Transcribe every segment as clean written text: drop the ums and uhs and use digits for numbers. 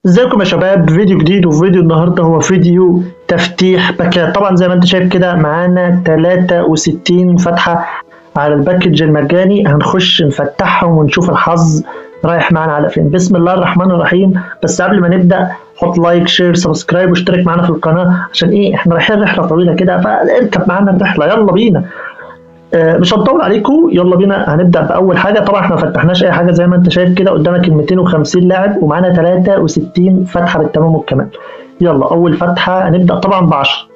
ازيكم يا شباب؟ فيديو جديد، وفيديو النهارده هو فيديو تفتيح باكات. طبعا زي ما انت شايف كده معانا 63 فتحة على الباكج المجاني، هنخش نفتحهم ونشوف الحظ رايح معانا على فين. بسم الله الرحمن الرحيم. بس قبل ما نبدأ حط لايك شير سبسكرايب واشترك معانا في القناة، عشان ايه؟ احنا رايحين رحلة طويلة كده، فاركب معانا الرحلة، يلا بينا. مش هنطول عليكم، يلا بينا. هنبدا باول حاجه. طبعا احنا ما فتحناش اي حاجه، زي ما انت شايف كده قدامك ال 250 لاعب ومعانا 63 فتحه بالتمام والكمال. يلا اول فتحه هنبدا طبعا ب 10.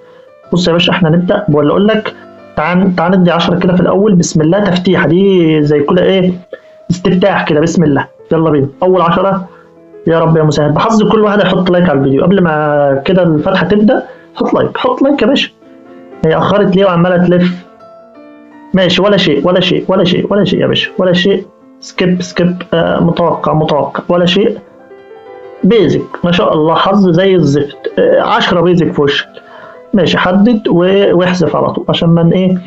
بص يا باشا، احنا نبدا ولا اقول لك تعال ندي 10 كده في الاول. بسم الله. تفتيحه دي زي كده ايه، استفتاح كده. بسم الله، يلا بينا. اول 10 يا رب يا مسهل. بحظ كل واحد يحط لايك على الفيديو قبل ما كده الفتحه تبدا. حط لايك، حط لايك يا باشا. هي اخرت ليه وعماله تلف؟ ماشي، ولا شيء ولا شيء ولا شيء ولا شيء يا باشا، ولا شيء. سكيب سكيب. متوقع ولا شيء. بيزك ما شاء الله، حظ زي الزفت. 10 بيزك في وشك. ماشي، حدد واحذف على طول عشان من ايه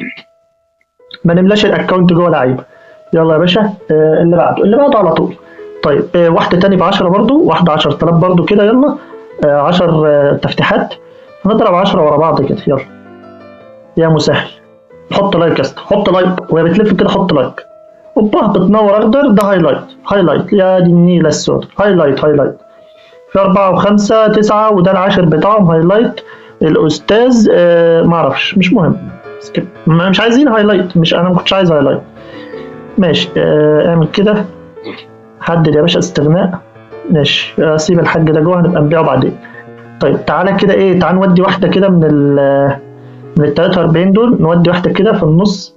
ما نملاش الاكونت جوه لعيبه. يلا يا باشا. اللي بعده على طول. طيب واحده تاني ب 10 برضو، واحده 10,000 برضو كده. يلا 10 تفتيحات. هنضرب 10 ورا بعض كده. يلا يا مسهل. حط لايك يا اسطى، حط لايك وهي بتلف كده. حط لايك. اوبا، بتنور اخضر. ده هايلايت، هايلايت يا دي النيله السود. هايلايت هايلايت. في 4 و5 9 وده العاشر بتاعهم هايلايت. الاستاذ معرفش، مش مهم. سكيب. مش عايزين هايلايت، مش انا ما كنتش عايز هايلايت. ماشي اعمل كده. حدد يا باشا استغناء. ماشي سيب الحاج ده جوه، هنبقى نبيعه بعدين. طيب تعالى كده ايه، تعالى نودي واحده كده من ال 43 دول، نودي واحده كده في النص.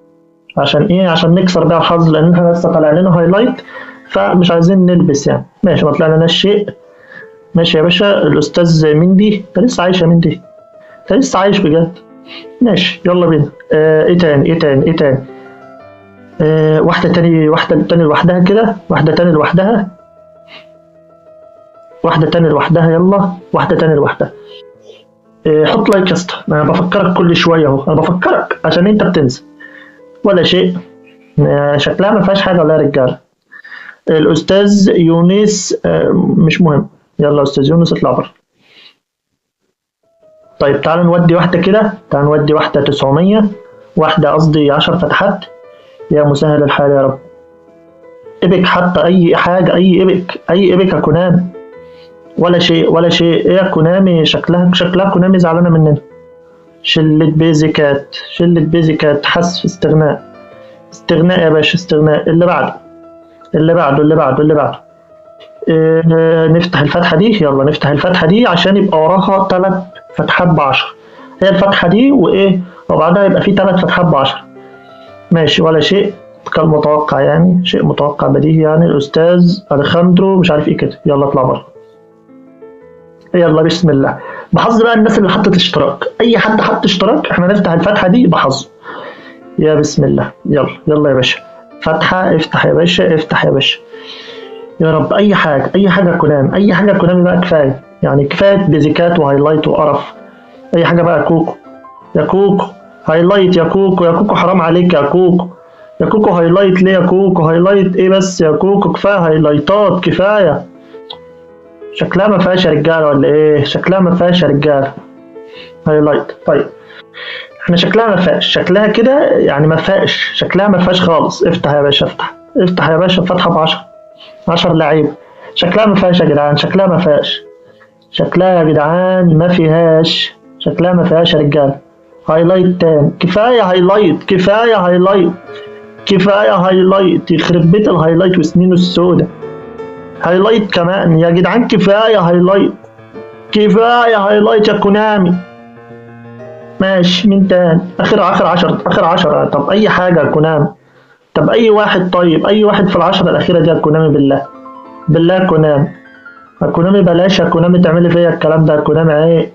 عشان ايه؟ عشان نكسر بيها الحظ، لان احنا لسه طالع لنا هايلايت، فمش عايزين نلبس يعني. ماشي، ما طلع لناش شيء. ماشي يا باشا. الاستاذ مندي، انت لسه عايش يا مندي؟ انت لسه عايش بجد؟ ماشي يلا بينا. ايه تاني ايه تاني ايه تاني؟ واحده تاني، واحده تاني لوحدها كده، واحده تاني لوحدها، واحده تاني لوحدها. يلا واحده تاني لوحدها. حط لايك يا اسطى، انا بفكرك كل شويه اهو، انا بفكرك عشان انت بتنسى. ولا شيء. شكلها ما فيهاش حاجه والله يا رجاله. الاستاذ يونس مش مهم. يلا استاذ يونس اطلع بره. طيب تعال نودي واحده كده، تعال نودي واحده 900، واحده قصدي 10 فتحات. يا مسهل الحال يا رب. ابك حتى، اي حاجه، اي ابك، اي ابك يا كونامي. ولا شيء ولا شيء. ايه يا كونامي؟ شكلها كونامي زعلانه مننا. شله بيزكات، شله بيزكات. حذف استغناء. استغناء يا باشا، استغناء. اللي بعده اللي بعده اللي بعده اللي بعده. نفتح الفتحة دي. يلا نفتح الفتحة دي عشان يبقى وراها 3 فتحات ب10. هي الفتحة دي وإيه، وبعدها يبقى في 3 فتحات ب10. ماشي ولا شيء. كالمتوقع يعني، شيء متوقع بديهي يعني. الأستاذ أليخاندرو مش عارف إيه كده. يلا اطلع بره. يلا بسم الله. بحظ بقى الناس اللي حطت اشتراك، أي حد حط اشتراك احنا نفتح الفتحة دي بحظه. يا بسم الله. يلا يلا يا باشا. فتحة. افتح يا باشا، افتح يا باشا. يا رب اي حاجه، اي حاجه كونامي، اي حاجه كونامي بقى كفايه يعني. كفايه بيزيكات وهايلايت وقرف. اي حاجه بقى. كوكو يا كوكو، هايلايت يا كوكو، يا كوكو حرام عليك يا كوكو. يا كوكو هايلايت ليه يا كوكو؟ هايلايت ايه بس يا كوكو؟ كفايه هايلايتات كفايه. شكلها ما فيهاش يا رجاله ولا ايه؟ شكلها ما فيهاش يا رجاله. هايلايت. طيب احنا شكلها ما فيهاش، شكلها كده يعني ما فيهاش، شكلها ما فيهاش خالص. افتح يا باشا، افتح افتح يا باشا. فتحه ب 10، 10 لعيبه. شكلها ما فيهاش يا جدعان، شكلها ما فيهاش، شكلها يا جدعان ما فيهاش، شكلها ما فيهاش يا رجاله. هايلايت تاني. كفايه هايلايت، كفايه هايلايت، كفايه هايلايت. يخرب بيت الهايلايت وسنينه السوداء. هايلايت كمان يا جدعان، كفايه هايلايت، كفايه هايلايت يا كونامي. ماشي مين تاني؟ اخر 10، اخر 10. طب اي حاجه يا كونامي. طب اي واحد، طيب اي واحد في ال10 الاخيره دي يا كونامي. بالله بالله يا كونامي، يا كونامي بلاش يا كونامي تعملي فيا الكلام ده يا كونامي. عيب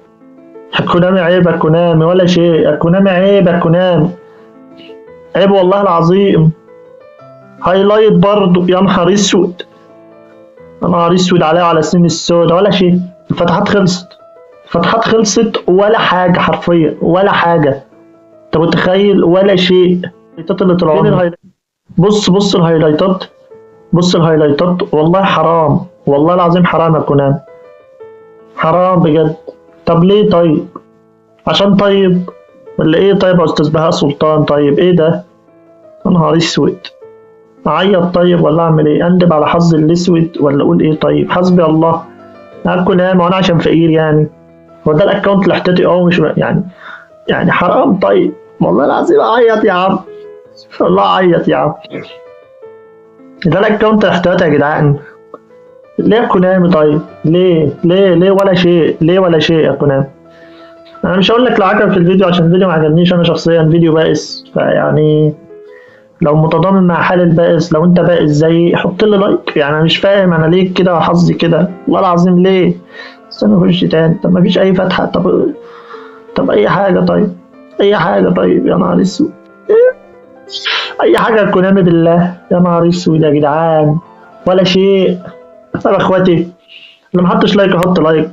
يا كونامي، عيب يا كونامي. ولا شيء يا كونامي، عيب يا كونامي، عيب والله العظيم. هايلايت برضو. يا نهار اسود، يا نهار اسود عليها وعلى سنين السوداء. ولا شيء. الفتحات خلصت، الفتحات خلصت ولا حاجه حرفيا، ولا حاجه. انت متخيل؟ ولا شيء. الهايلايتات اللي طلعوا. بص بص الهايلايتات، بص الهايلايتات. والله حرام، والله العظيم حرام يا كونامي. حرام بجد. طب ليه طيب؟ عشان طيب ولا ايه؟ طيب يا استاذ بهاء سلطان، طيب ايه ده؟ يا نهار اسود. اعيط طيب ولا اعمل ايه؟ اندب على حظي الاسود ولا اقول ايه؟ طيب حسبي الله. هاكل ايه؟ ما انا عشان فقير يعني؟ هو ده الاكونت الاحتياطي؟ مش يعني، يعني حرام طيب. والله العظيم اعيط يا عم، والله اعيط يا عم. ده الاكونت الاحتياطي يا جدعان. ليه يا كونامي طيب؟ ليه ولا شيء؟ ليه ولا شيء يا كونامي؟ انا مش هقول لك لو عجبك الفيديو عشان الفيديو ما عجبنيش انا شخصيا، فيديو بائس، فيعني لو متضامن مع حال البائس، لو انت بائس زيي حط لي لايك. يعني انا مش فاهم انا ليه كده وحظي كده، والله العظيم ليه؟ استنى اخش تاني. طب ما فيش اي فتحه؟ طب اي حاجه طيب، اي حاجه طيب. يا نهار اسود. اي حاجه كونامي بالله. يا نهار اسود يا جدعان، ولا شيء. طب اخواتي اللي محطش لايك احط لايك.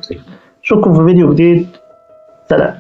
اشوفكم في فيديو جديد. سلام.